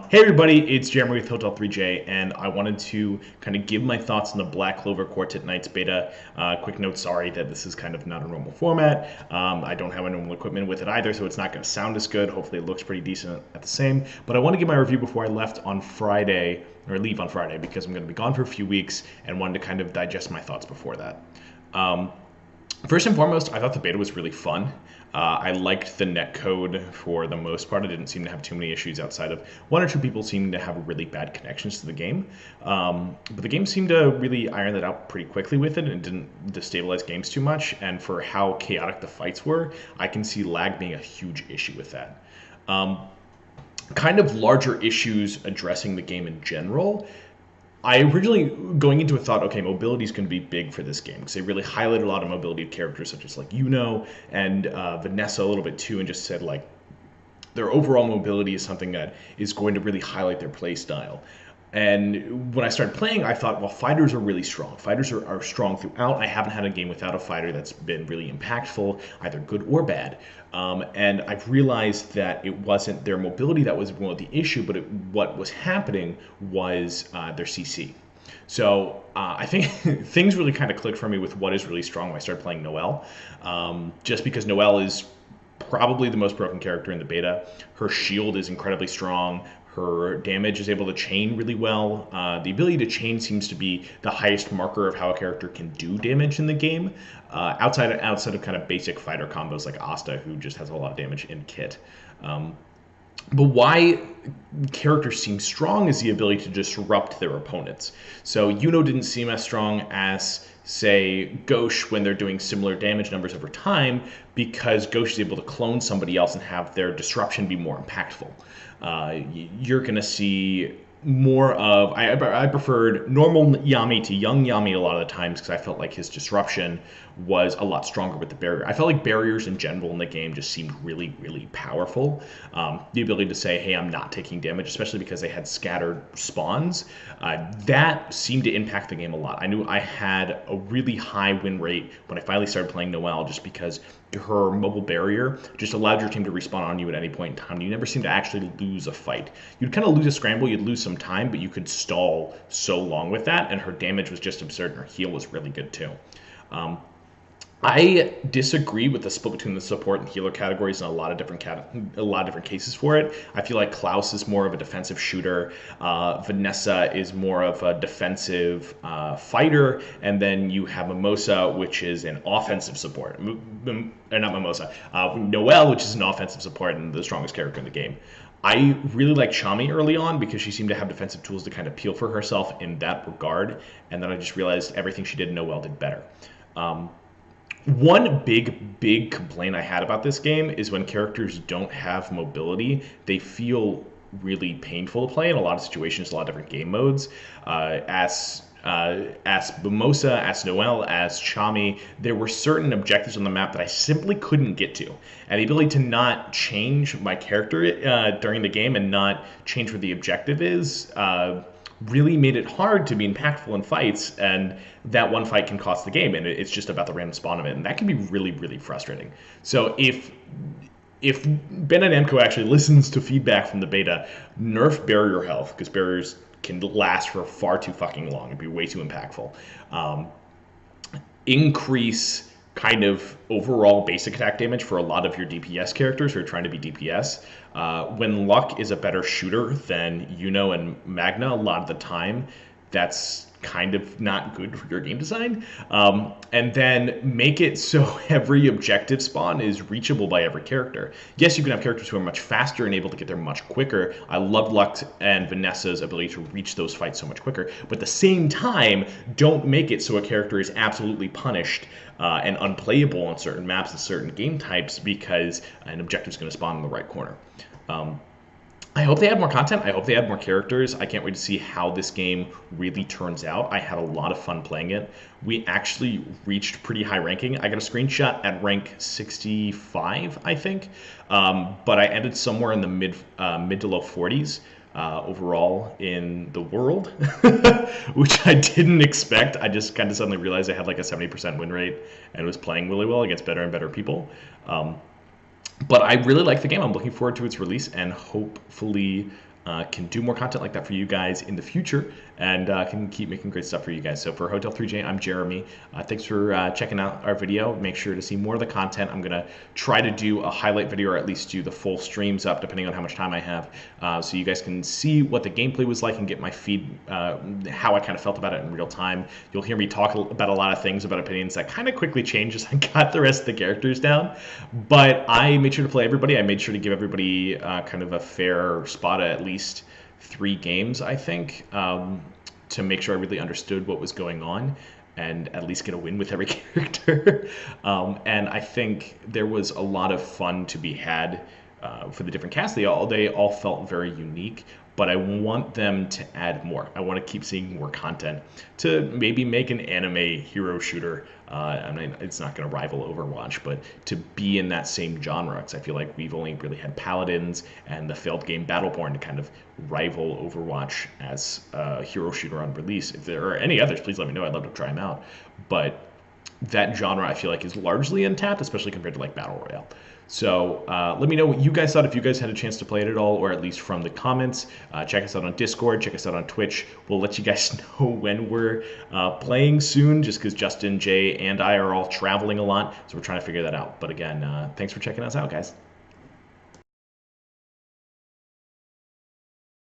Hey everybody, it's Jeremy with Hotel 3J, and I wanted to kind of give my thoughts on the Black Clover Quartet Knights beta. Quick note, sorry that this is kind of not a normal format. I don't have a normal equipment with it either, so it's not going to sound as good. Hopefully it looks pretty decent at the same. But I want to give my review before I left on Friday, or leave on Friday, because I'm going to be gone for a few weeks, and wanted to kind of digest my thoughts before that. First and foremost, I thought the beta was really fun. I liked the netcode for the most part. I didn't seem to have too many issues outside of one or two people seeming to have really bad connections to the game. But the game seemed to really iron that out pretty quickly with it and didn't destabilize games too much. And for how chaotic the fights were, I can see lag being a huge issue with that. Kind of larger issues addressing the game in general. I originally, going into it, thought, okay, mobility is going to be big for this game because they really highlighted a lot of mobility of characters such as like and Vanessa a little bit too, and just said like their overall mobility is something that is going to really highlight their play style. And when I started playing, I thought, well, fighters are really strong. Fighters are strong throughout. I haven't had a game without a fighter that's been really impactful, either good or bad. And I've realized that it wasn't their mobility that was one of the issue, but what was happening was their CC. So I think things really kind of clicked for me with what is really strong when I started playing Noelle. Just because Noelle is probably the most broken character in the beta. Her shield is incredibly strong. Her damage is able to chain really well. The ability to chain seems to be the highest marker of how a character can do damage in the game, outside of kind of basic fighter combos like Asta, who just has a lot of damage in kit. But why characters seem strong is the ability to disrupt their opponents. So didn't seem as strong as, say, Gauche when they're doing similar damage numbers over time, because Gauche is able to clone somebody else and have their disruption be more impactful. You're going to see more of, I preferred normal Yami to young Yami a lot of the times because I felt like his disruption was a lot stronger with the barrier. I felt like barriers in general in the game just seemed really, really powerful. The ability to say, hey, I'm not taking damage, especially because they had scattered spawns, that seemed to impact the game a lot. I knew I had a really high win rate when I finally started playing Noelle, just because her mobile barrier just allowed your team to respawn on you at any point in time. You never seemed to actually lose a fight. You'd kind of lose a scramble, you'd lose some time, but you could stall so long with that, and her damage was just absurd, and her heal was really good too. I disagree with the split between the support and healer categories in a lot of different cases for it. I feel like Klaus is more of a defensive shooter, Vanessa is more of a defensive fighter, and then you have Mimosa, which is an offensive support. Not Mimosa, Noelle, which is an offensive support and the strongest character in the game. I really liked Shami early on because she seemed to have defensive tools to kind of peel for herself in that regard, and then I just realized everything she did in Noelle did better. One big complaint I had about this game is when characters don't have mobility, they feel really painful to play in a lot of situations, a lot of different game modes. As Mimosa, as Noelle, as Chami, there were certain objectives on the map that I simply couldn't get to. And the ability to not change my character during the game and not change where the objective is really made it hard to be impactful in fights, and that one fight can cost the game, and it's just about the random spawn of it, and that can be really, really frustrating. So if Ben and Namco actually listens to feedback from the beta, nerf barrier health, because barriers can last for far too fucking long and be way too impactful. Increase kind of overall basic attack damage for a lot of your DPS characters who are trying to be DPS. When Luck is a better shooter than and Magna a lot of the time, that's kind of not good for your game design. And then make it so every objective spawn is reachable by every character. Yes, you can have characters who are much faster and able to get there much quicker. I love Lux and Vanessa's ability to reach those fights so much quicker. But at the same time, don't make it so a character is absolutely punished and unplayable on certain maps and certain game types because an objective is going to spawn in the right corner. I hope they add more content. I hope they add more characters. I can't wait to see how this game really turns out. I had a lot of fun playing it. We actually reached pretty high ranking. I got a screenshot at rank 65, I think, but I ended somewhere in the mid to low 40s overall in the world, which I didn't expect. I just kind of suddenly realized I had like a 70% win rate and was playing really well against better and better people. But I really like the game. I'm looking forward to its release, and hopefully can do more content like that for you guys in the future, and can keep making great stuff for you guys. So for Hotel 3J, I'm Jeremy. Thanks for checking out our video. Make sure to see more of the content. I'm going to try to do a highlight video, or at least do the full streams up, depending on how much time I have, so you guys can see what the gameplay was like and get my feed, how I kind of felt about it in real time. You'll hear me talk about a lot of things, about opinions that kind of quickly change as I got the rest of the characters down. But I made sure to play everybody. I made sure to give everybody kind of a fair spot at least 3 games, I think, to make sure I really understood what was going on and at least get a win with every character. And I think there was a lot of fun to be had for the different casts. They all felt very unique, but I want them to add more. I want to keep seeing more content to maybe make an anime hero shooter. I mean, it's not going to rival Overwatch, but to be in that same genre, because I feel like we've only really had Paladins and the failed game Battleborn to kind of rival Overwatch as a hero shooter on release. If there are any others, please let me know. I'd love to try them out. But that genre, I feel like, is largely untapped, especially compared to like Battle Royale. So let me know what you guys thought, if you guys had a chance to play it at all, or at least from the comments. Check us out on Discord, check us out on Twitch. We'll let you guys know when we're playing soon, just because Justin, Jay, and I are all traveling a lot, so we're trying to figure that out. But again, thanks for checking us out, guys.